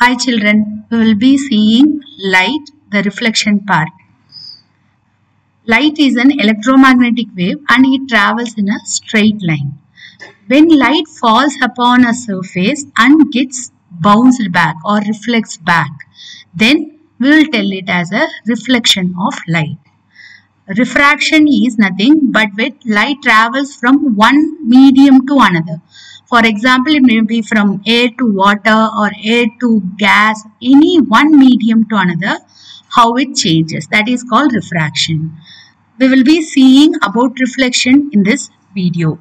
Hi children, we will be seeing light, the reflection part. Light is an electromagnetic wave and it travels in a straight line. When light falls upon a surface and gets bounced back or reflects back, then we will tell it as a reflection of light. Refraction is nothing but when light travels from one medium to another. For example, it may be from air to water or air to gas, any one medium to another, how it changes. That is called refraction. We will be seeing about reflection in this video.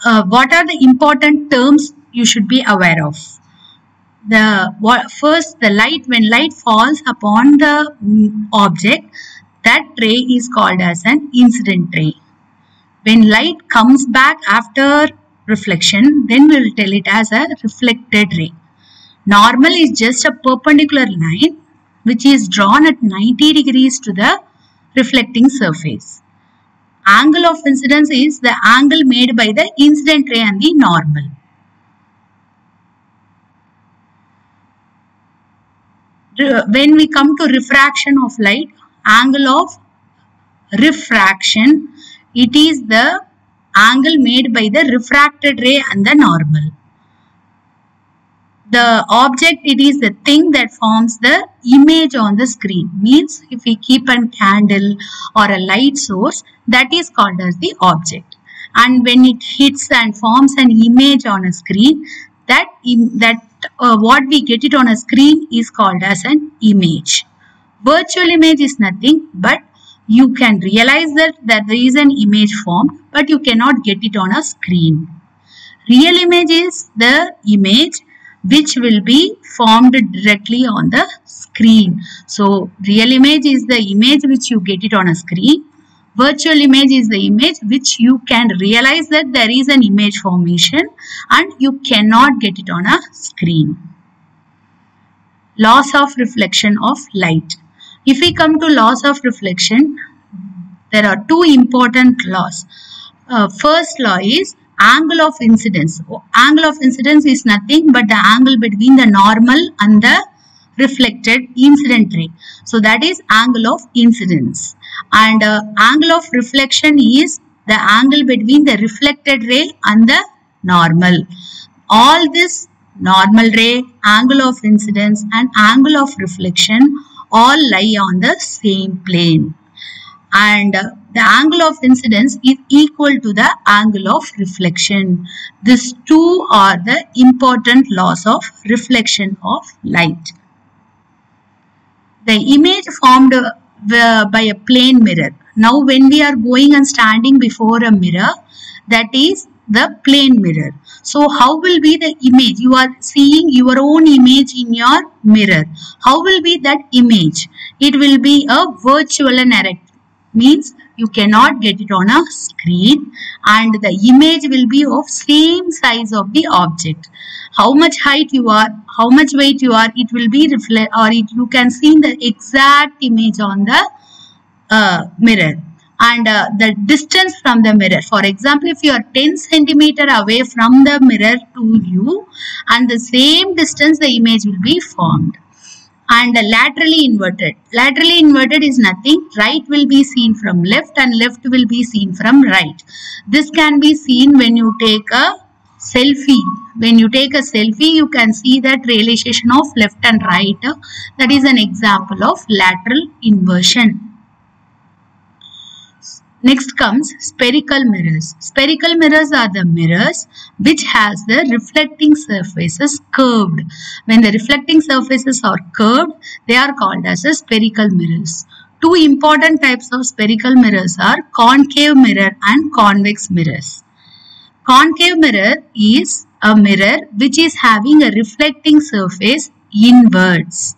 What are the important terms you should be aware of? First, the light, when light falls upon the object, that ray is called as an incident ray. When light comes back after reflection, then we will tell it as a reflected ray. Normal is just a perpendicular line which is drawn at 90 degrees to the reflecting surface. Angle of incidence is the angle made by the incident ray and the normal. When we come to refraction of light, angle of refraction, it is the angle made by the refracted ray and the normal. The object, it is the thing that forms the image on the screen. Means if we keep a candle or a light source, that is called as the object. And when it hits and forms an image on a screen, what we get it on a screen is called as an image. Virtual image is nothing but you can realize that there is an image formed, but you cannot get it on a screen. Real image is the image which will be formed directly on the screen. So, real image is the image which you get it on a screen. Virtual image is the image which you can realize that there is an image formation and you cannot get it on a screen. Laws of reflection of light. If we come to laws of reflection, there are two important laws. First law is angle of incidence. Angle of incidence is nothing but the angle between the normal and the reflected incident ray. So that is angle of incidence. And angle of reflection is the angle between the reflected ray and the normal. All this normal ray, angle of incidence and angle of reflection all lie on the same plane. And the angle of incidence is equal to the angle of reflection. These two are the important laws of reflection of light. The image formed by a plane mirror. Now when we are going and standing before a mirror, that is the plane mirror. So how will be the image? You are seeing your own image in your mirror. How will be that image? It will be a virtual and erect. Means you cannot get it on a screen and the image will be of same size of the object. How much height you are, how much weight you are, it will be reflect, or you can see the exact image on the mirror. And the distance from the mirror. For example, if you are 10 centimeter away from the mirror to you, and the same distance the image will be formed. And laterally inverted. Laterally inverted is nothing. Right will be seen from left and left will be seen from right. This can be seen when you take a selfie. When you take a selfie, you can see that realization of left and right. That is an example of lateral inversion. Next comes spherical mirrors. Spherical mirrors are the mirrors which has the reflecting surfaces curved. When the reflecting surfaces are curved, they are called as the spherical mirrors. Two important types of spherical mirrors are concave mirror and convex mirrors. Concave mirror is a mirror which is having a reflecting surface inwards.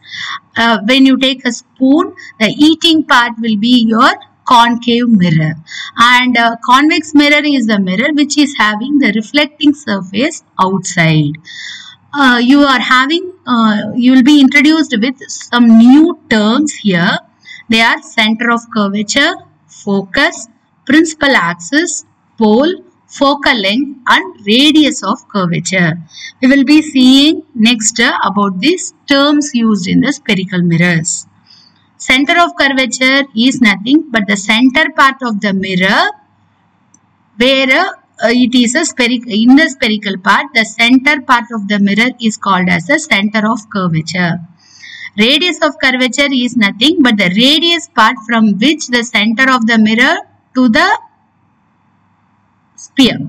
When you take a spoon, the eating part will be your concave mirror, and convex mirror is the mirror which is having the reflecting surface outside. You will be introduced with some new terms here. They are center of curvature, focus, principal axis, pole, focal length and radius of curvature. We will be seeing next about these terms used in the spherical mirrors. Center of curvature is nothing but the center part of the mirror where it is a spherical. In the spherical part, the center part of the mirror is called as the center of curvature. Radius of curvature is nothing but the radius part from which the center of the mirror to the sphere,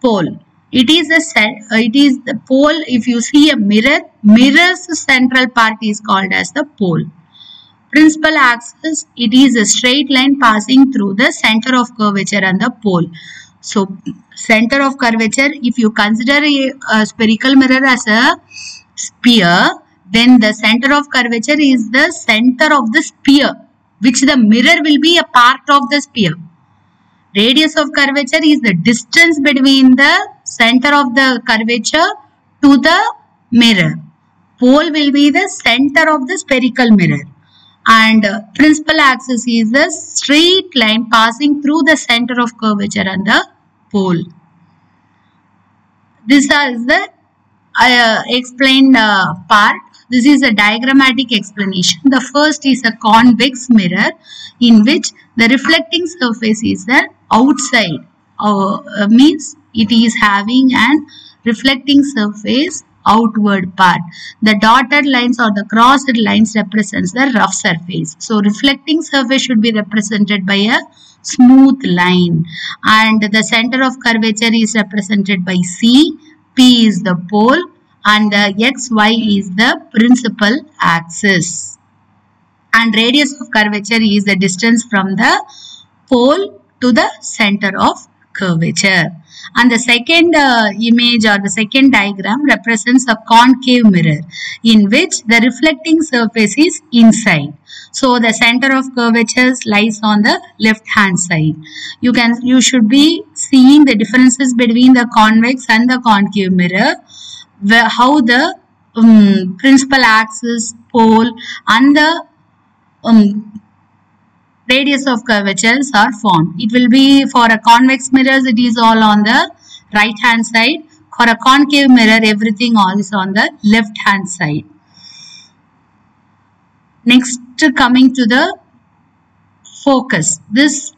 pole. It is the pole. If you see a mirror's central part is called as the pole. Principal axis, it is a straight line passing through the center of curvature and the pole. So, center of curvature, if you consider a spherical mirror as a sphere, then the center of curvature is the center of the sphere, which the mirror will be a part of the sphere. Radius of curvature is the distance between the center of the curvature to the mirror. Pole will be the center of the spherical mirror. And principal axis is the straight line passing through the center of curvature and the pole. This is the explained part. This is a diagrammatic explanation. The first is a convex mirror in which the reflecting surface is the outside. Means it is having an reflecting surface outward part. The dotted lines or the crossed lines represents the rough surface. So reflecting surface should be represented by a smooth line, and the center of curvature is represented by C. P is the pole and the XY is the principal axis. And radius of curvature is the distance from the pole to the center of curvature. And the second image or the second diagram represents a concave mirror in which the reflecting surface is inside. So the center of curvature lies on the left hand side. You should be seeing the differences between the convex and the concave mirror, where how the principal axis, pole and the radius of curvatures are formed. It will be for a convex mirrors, it is all on the right hand side. For a concave mirror, everything all is on the left hand side. Next, coming to the focus. This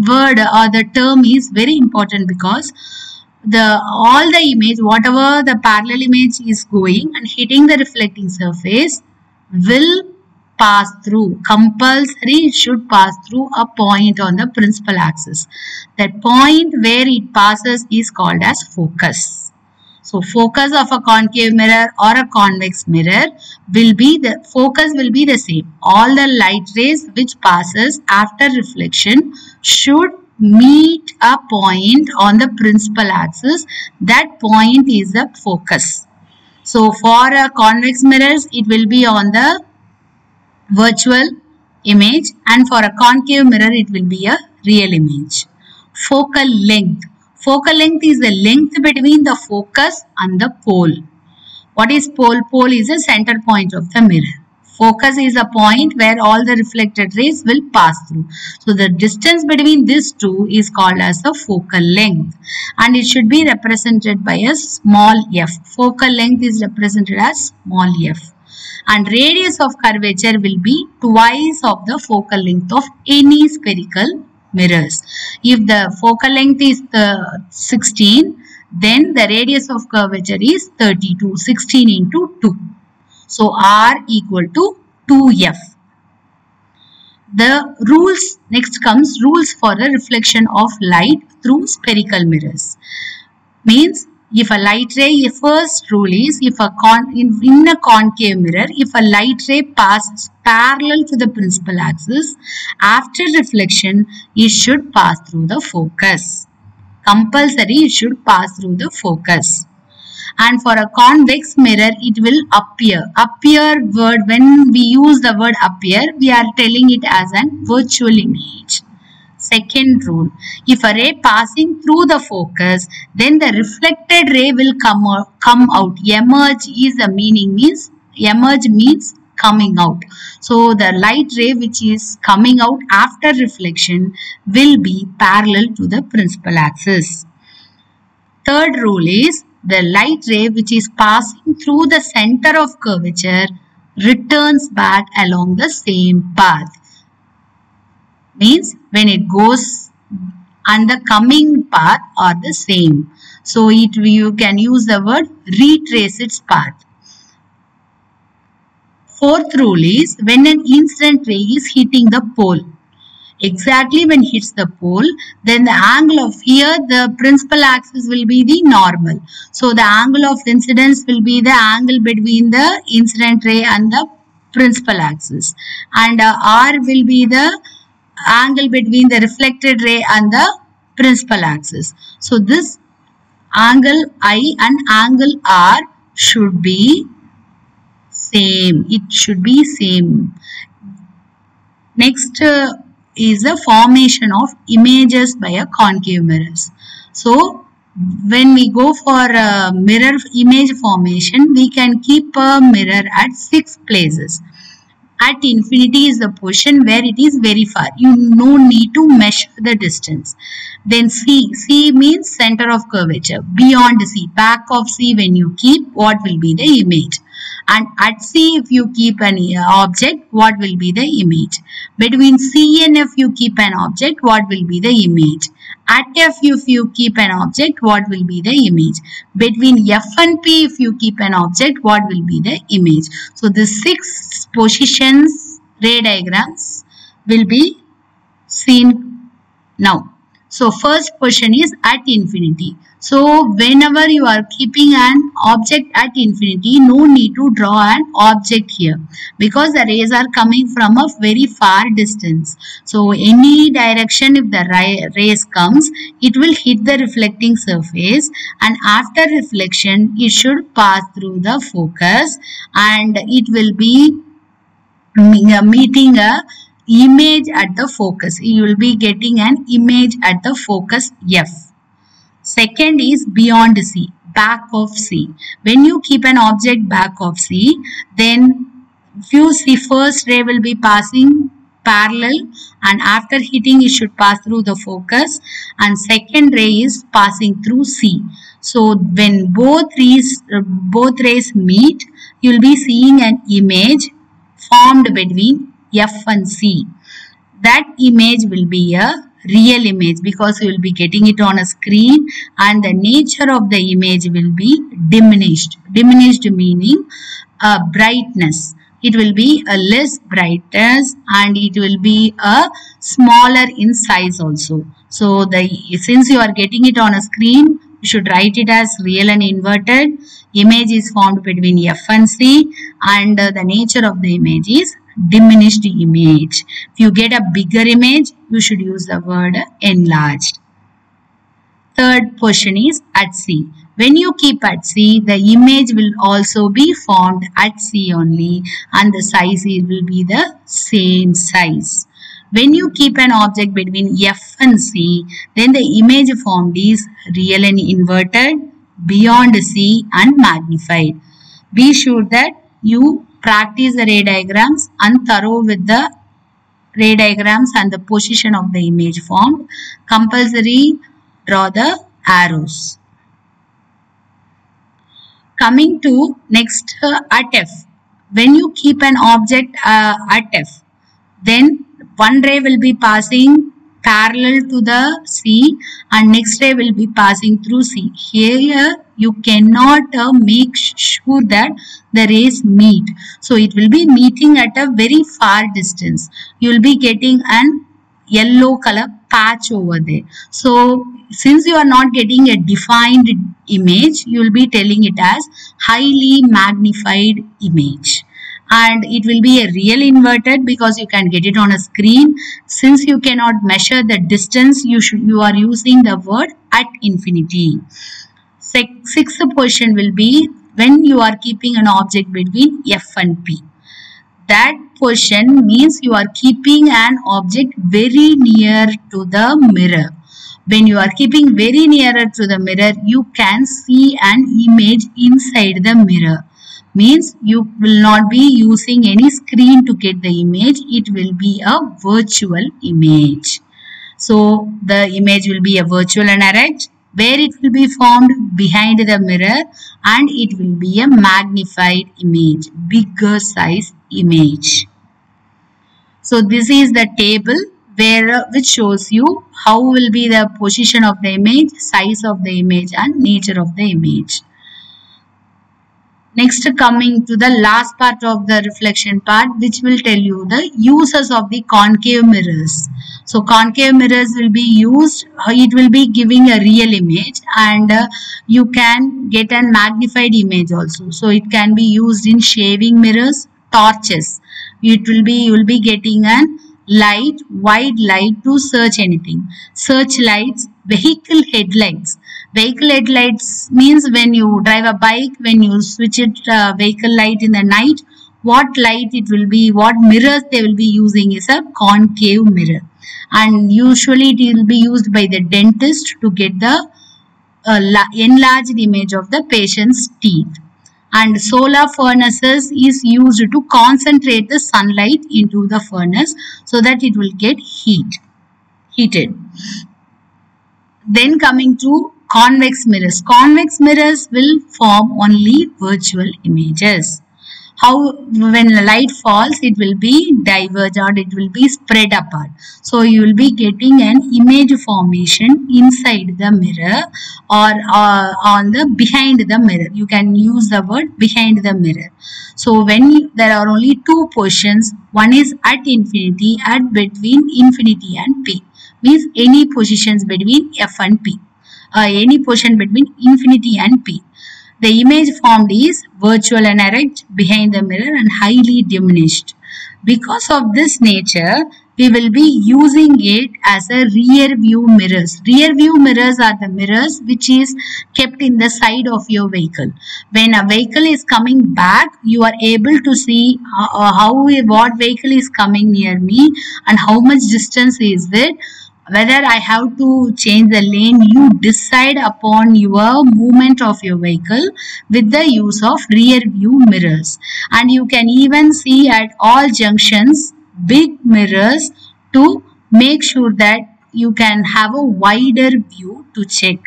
word or the term is very important because all the image, whatever the parallel image is going and hitting the reflecting surface will pass through, compulsory should pass through a point on the principal axis. That point where it passes is called as focus. So focus of a concave mirror or a convex mirror will be the focus will be the same. All the light rays which passes after reflection should meet a point on the principal axis. That point is the focus. So for a convex mirrors, it will be on the virtual image, and for a concave mirror it will be a real image. Focal length. Focal length is the length between the focus and the pole. What is pole? Pole is the center point of the mirror. Focus is a point where all the reflected rays will pass through. So the distance between these two is called as the focal length, and it should be represented by a small f. Focal length is represented as small f. And radius of curvature will be twice of the focal length of any spherical mirrors. If the focal length is 16, then the radius of curvature is 32, 16 into 2. So R equal to 2F. The rules, next comes rules for the reflection of light through spherical mirrors. Means if a light ray, first rule is if in a concave mirror, if a light ray passes parallel to the principal axis, after reflection, it should pass through the focus. Compulsory, it should pass through the focus. And for a convex mirror, it will appear. Appear word, when we use the word appear, we are telling it as an virtual image. Second rule, if a ray passing through the focus, then the reflected ray will come out. Emerge is the meaning, means emerge means coming out. So the light ray which is coming out after reflection will be parallel to the principal axis. Third rule is the light ray which is passing through the center of curvature returns back along the same path. Means when it goes and the coming path are the same. So you can use the word retrace its path. Fourth rule is when an incident ray is hitting the pole. Exactly when it hits the pole, then the angle of here, the principal axis will be the normal. So the angle of incidence will be the angle between the incident ray and the principal axis. And R will be the angle between the reflected ray and the principal axis. So this angle I and angle R should be same. It should be same. Next is the formation of images by a concave mirrors. So when we go for mirror image formation, we can keep a mirror at 6 places. At infinity is the position where it is very far. You no need to measure the distance. Then C. C means center of curvature. Beyond C, back of C, when you keep, what will be the image? And at C, if you keep an object, what will be the image? Between C and F, you keep an object, what will be the image? At F, if you keep an object, what will be the image? Between F and P, if you keep an object, what will be the image? So the 6 positions ray diagrams will be seen now. So first position is at infinity. So whenever you are keeping an object at infinity, no need to draw an object here because the rays are coming from a very far distance. So any direction if the rays comes, it will hit the reflecting surface, and after reflection it should pass through the focus and it will be meeting a image at the focus. You will be getting an image at the focus F. Second is beyond C, back of C. When you keep an object back of C, then you see first ray will be passing parallel and after hitting it should pass through the focus, and second ray is passing through C. So when both rays meet, you will be seeing an image formed between F and C. That image will be a real image because you will be getting it on a screen, and the nature of the image will be diminished. Diminished meaning brightness. It will be a less brightness and it will be a smaller in size also. So since you are getting it on a screen, you should write it as real and inverted. Image is formed between F and C, and the nature of the image is diminished image. If you get a bigger image, you should use the word enlarged. Third position is at C. When you keep at C, the image will also be formed at C only, and the size will be the same size. When you keep an object between F and C, then the image formed is real and inverted, beyond C and magnified. Be sure that you practice the ray diagrams and thorough with the ray diagrams and the position of the image formed. Compulsory draw the arrows. Coming to next at F. When you keep an object at F, then one ray will be passing parallel to the C and next ray will be passing through C. Here you cannot make sure that the rays meet. So it will be meeting at a very far distance. You will be getting an yellow color patch over there. So since you are not getting a defined image, you will be telling it as highly magnified image. And it will be a real inverted because you can get it on a screen. Since you cannot measure the distance, you are using the word at infinity. Sixth position will be when you are keeping an object between F and P. That position means you are keeping an object very near to the mirror. When you are keeping very nearer to the mirror, you can see an image inside the mirror. Means you will not be using any screen to get the image. It will be a virtual image. So the image will be a virtual and erect. Where it will be formed? Behind the mirror, and it will be a magnified image, bigger size image. So this is the table which shows you how will be the position of the image, size of the image, and nature of the image. Next, coming to the last part of the reflection part, which will tell you the uses of the concave mirrors. So concave mirrors will be used, it will be giving a real image, and you can get a magnified image also. So it can be used in shaving mirrors, torches. You will be getting a light, wide light to search anything. Searchlights, vehicle headlights. Vehicle headlights means when you drive a bike, when you switch it vehicle light in the night, what light it will be, what mirrors they will be using is a concave mirror. And usually it will be used by the dentist to get the enlarged image of the patient's teeth. And solar furnaces is used to concentrate the sunlight into the furnace so that it will get heated. Then coming to convex mirrors. Convex mirrors will form only virtual images. How when light falls, it will be diverged or it will be spread apart. So you will be getting an image formation inside the mirror or on the behind the mirror. You can use the word behind the mirror. So when there are only two positions, one is at infinity, at between infinity and p, means any positions between f and p. Any position between infinity and p. The image formed is virtual and erect, behind the mirror, and highly diminished. Because of this nature, we will be using it as a rear view mirrors. Rear view mirrors are the mirrors which is kept in the side of your vehicle. When a vehicle is coming back, you are able to see what vehicle is coming near me and how much distance is it. Whether I have to change the lane, you decide upon your movement of your vehicle with the use of rear view mirrors. And you can even see at all junctions big mirrors to make sure that you can have a wider view to check.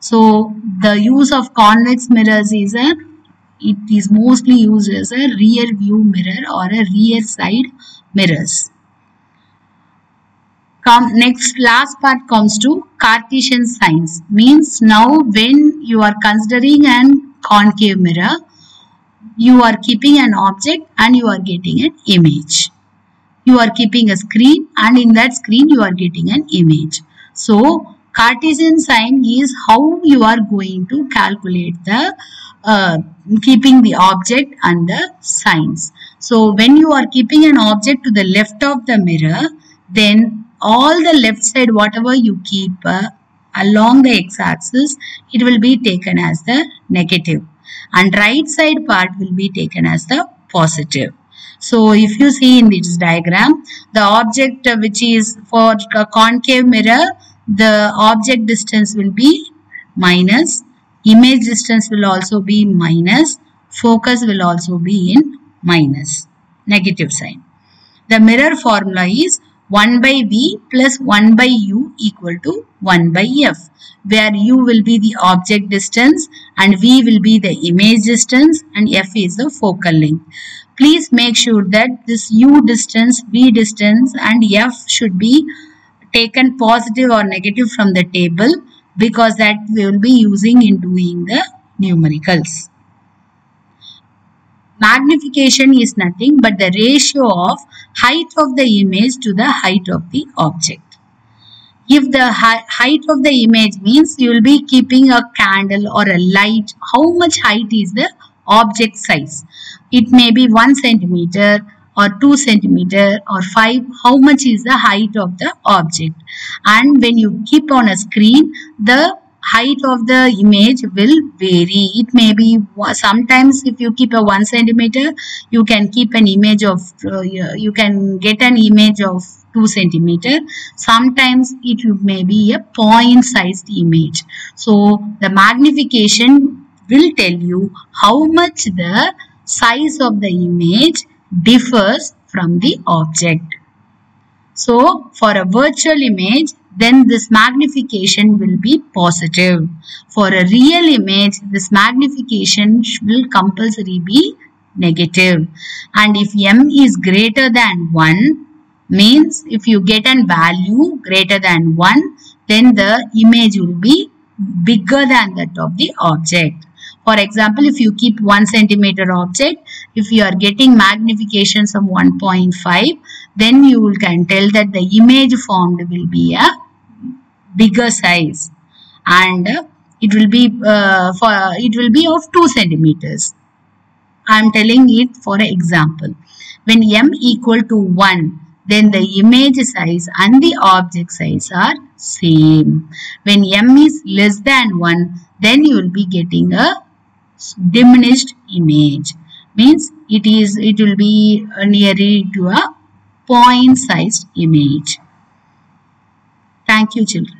So the use of convex mirrors is it is mostly used as a rear view mirror or a rear side mirrors. Last part comes to Cartesian signs. Means now when you are considering an concave mirror, you are keeping an object and you are getting an image. You are keeping a screen and in that screen you are getting an image. So Cartesian sign is how you are going to calculate the keeping the object and the signs. So when you are keeping an object to the left of the mirror, then all the left side whatever you keep along the x-axis, it will be taken as the negative, and right side part will be taken as the positive. So if you see in this diagram, the object which is for a concave mirror, the object distance will be minus, image distance will also be minus, focus will also be in minus, negative sign. The mirror formula is 1 by v plus 1 by u equal to 1 by f, where u will be the object distance and v will be the image distance and f is the focal length. Please make sure that this u distance, v distance and f should be taken positive or negative from the table, because that we will be using in doing the numericals. Magnification is nothing but the ratio of height of the image to the height of the object. If the height of the image means you will be keeping a candle or a light, how much height is the object size? It may be 1 centimeter or 2 centimeter or 5. How much is the height of the object? And when you keep on a screen, the height of the image will vary. It may be sometimes if you keep a 1 centimeter, you can keep an image of you can get an image of 2 centimeter. Sometimes it may be a point sized image. So the magnification will tell you how much the size of the image differs from the object. So for a virtual image, then this magnification will be positive. For a real image, this magnification will compulsory be negative. And if m is greater than 1, means if you get a value greater than 1, then the image will be bigger than that of the object. For example, if you keep 1 centimeter object, if you are getting magnifications of 1.5, then you can tell that the image formed will be a bigger size, and it will be of 2 centimeters. I am telling it for an example. When m equal to 1, then the image size and the object size are same. When m is less than 1, then you will be getting a diminished image. Means it will be nearly to a point sized image. Thank you, children.